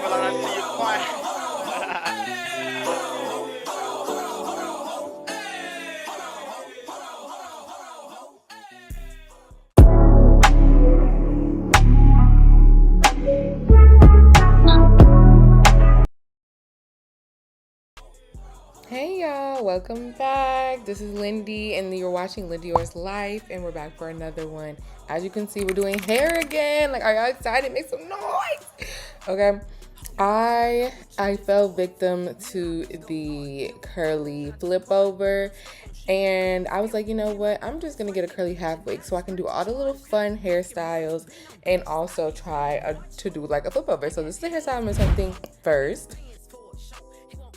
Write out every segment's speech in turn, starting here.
Hey y'all, welcome back. This is Lindy and you're watching Lindiorslife and we're back for another one. As you can see, we're doing hair again. Like, are y'all excited? Make some noise. Okay. I fell victim to the curly flip over and I was like, you know what? I'm just gonna get a curly half wig so I can do all the little fun hairstyles and also try to do like a flip over. So this is the hairstyle I'm attempting first.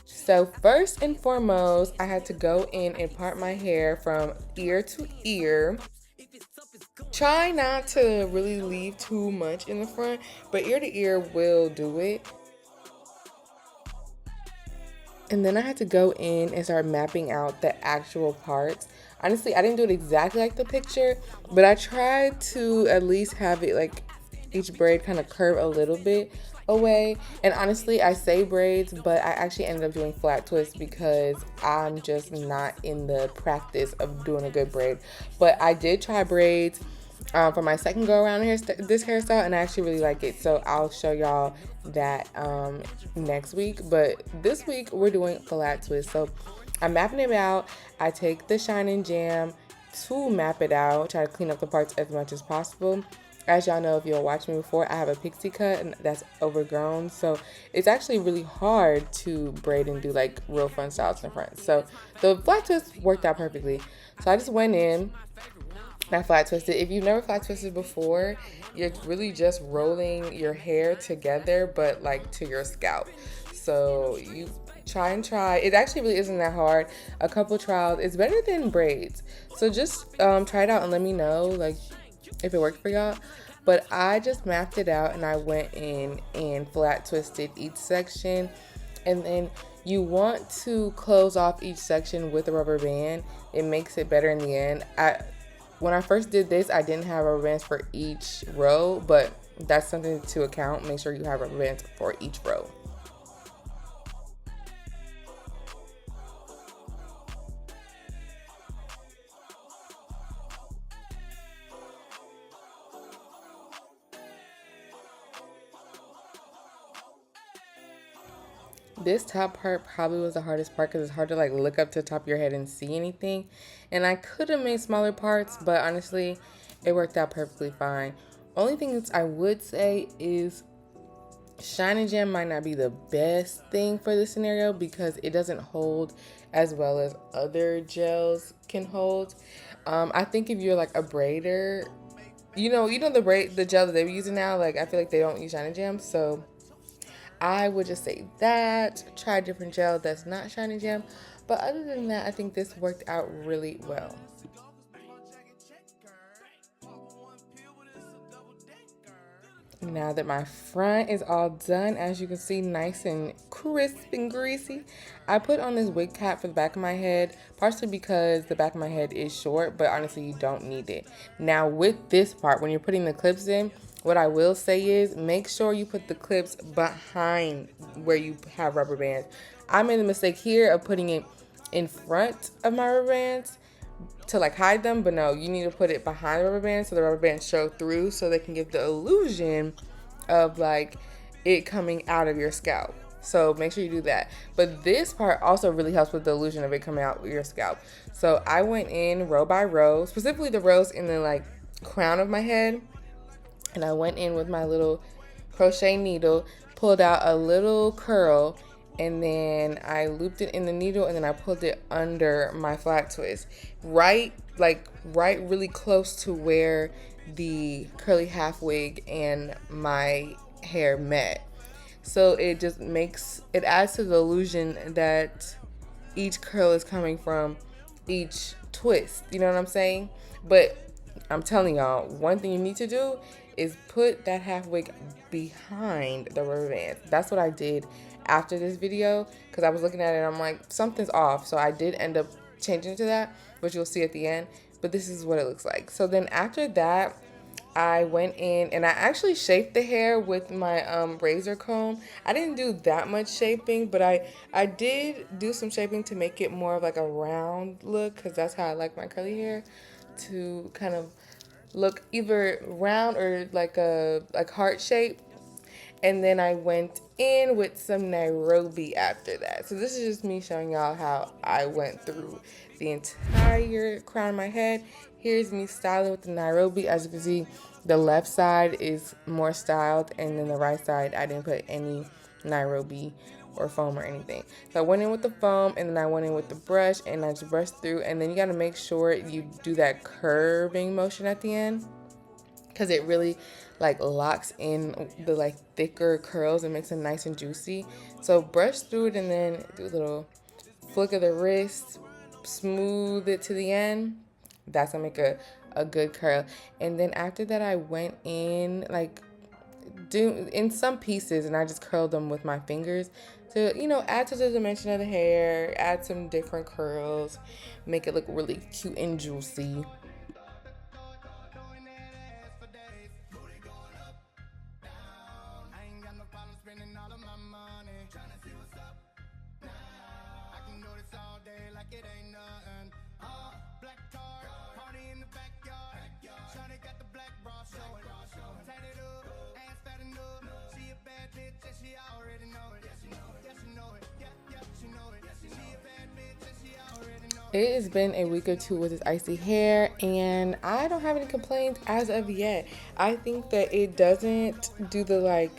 So first and foremost, I had to go in and part my hair from ear to ear. Try not to really leave too much in the front, but ear to ear will do it. And then I had to go in and start mapping out the actual parts. Honestly, I didn't do it exactly like the picture, but I tried to at least have it like each braid kind of curve a little bit away. And honestly, I say braids, but I actually ended up doing flat twists because I'm just not in the practice of doing a good braid. But I did try braids for my second go around this hairstyle, and I actually really like it. So I'll show y'all that next week. But this week we're doing flat twists. So I'm mapping it out. I take the Shine and Jam to map it out, try to clean up the parts as much as possible. As y'all know, if you'll watch me before, I have a pixie cut and that's overgrown. So it's actually really hard to braid and do like real fun styles in the front. So the flat twist worked out perfectly. So I just went in and I flat twisted. If you've never flat twisted before, you're really just rolling your hair together, but like to your scalp. So you try. It actually really isn't that hard. A couple trials. It's better than braids. So just try it out and let me know like if it worked for y'all. But I just mapped it out and I went in and flat twisted each section. And then you want to close off each section with a rubber band. It makes it better in the end. When I first did this, I didn't have rubber bands for each row, but that's something to account. Make sure you have rubber bands for each row. This top part probably was the hardest part because it's hard to like look up to the top of your head and see anything. And I could have made smaller parts, but honestly, it worked out perfectly fine. Only thing I would say is Shine and Jam might not be the best thing for this scenario because it doesn't hold as well as other gels can hold. I think if you're like a braider, you know the gel that they're using now, like I feel like they don't use Shine and Jam, so I would just say that. Try a different gel that's not Shine and Jam. But other than that, I think this worked out really well. Now that my front is all done, as you can see, nice and crisp and greasy, I put on this wig cap for the back of my head, partially because the back of my head is short, but honestly, you don't need it. Now, with this part, when you're putting the clips in, what I will say is make sure you put the clips behind where you have rubber bands. I made the mistake here of putting it in front of my rubber bands to like hide them, but no, you need to put it behind the rubber band so the rubber bands show through so they can give the illusion of like it coming out of your scalp. So make sure you do that. But this part also really helps with the illusion of it coming out with your scalp. So I went in row by row, specifically the rows in the like crown of my head, and I went in with my little crochet needle, pulled out a little curl, and then I looped it in the needle, and then I pulled it under my flat twist, right really close to where the curly half wig and my hair met. So it just adds to the illusion that each curl is coming from each twist, you know what I'm saying? But I'm telling y'all, one thing you need to do is put that half wig behind the rubber band. That's what I did after this video because I was looking at it and I'm like, something's off. So I did end up changing to that, which you'll see at the end. But this is what it looks like. So then after that, I went in and I actually shaped the hair with my razor comb. I didn't do that much shaping, but I did do some shaping to make it more of like a round look, because that's how I like my curly hair, to kind of look either round or like a like heart shape. And then I went in with some Nairobi after that. So this is just me showing y'all how I went through the entire crown of my head. Here's me styling with the Nairobi. As you can see, the left side is more styled, and then the right side, I didn't put any Nairobi or foam or anything. So I went in with the foam, and then I went in with the brush, and I just brushed through. And then you gotta make sure you do that curving motion at the end, because it really like locks in the like thicker curls and makes them nice and juicy. So brush through it and then do a little flick of the wrist, smooth it to the end. That's gonna make a good curl. And then after that, I went in like do in some pieces, and I just curled them with my fingers to, you know, add to the dimension of the hair, add some different curls, make it look really cute and juicy. It has been a week or two with this icy hair, and I don't have any complaints as of yet. I think that it doesn't do the like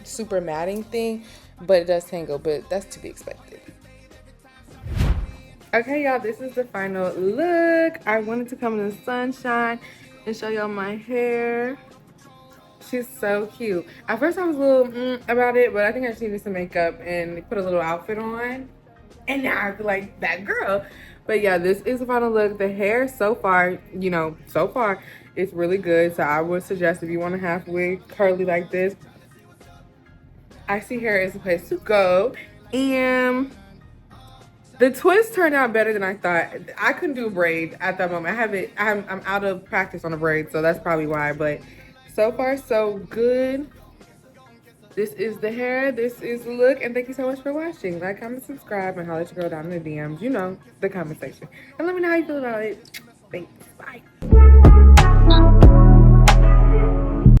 super matting thing, but it does tangle, but that's to be expected. Okay, y'all, this is the final look. I wanted to come in the sunshine and show y'all my hair. She's so cute. At first, I was a little about it, but I think I just needed some makeup and put a little outfit on. And now I feel like that girl. But yeah, this is the final look. The hair so far, you know, so far, it's really good. So I would suggest, if you want to have wig curly like this, icy hair is the place to go. And the twist turned out better than I thought. I couldn't do a braid at that moment. I'm out of practice on a braid, so that's probably why. But so far, so good. This is the hair, this is the look, and thank you so much for watching. Like, comment, subscribe, and holler at your girl down in the DMs. You know, the comment section. And let me know how you feel about it. Thanks. Bye.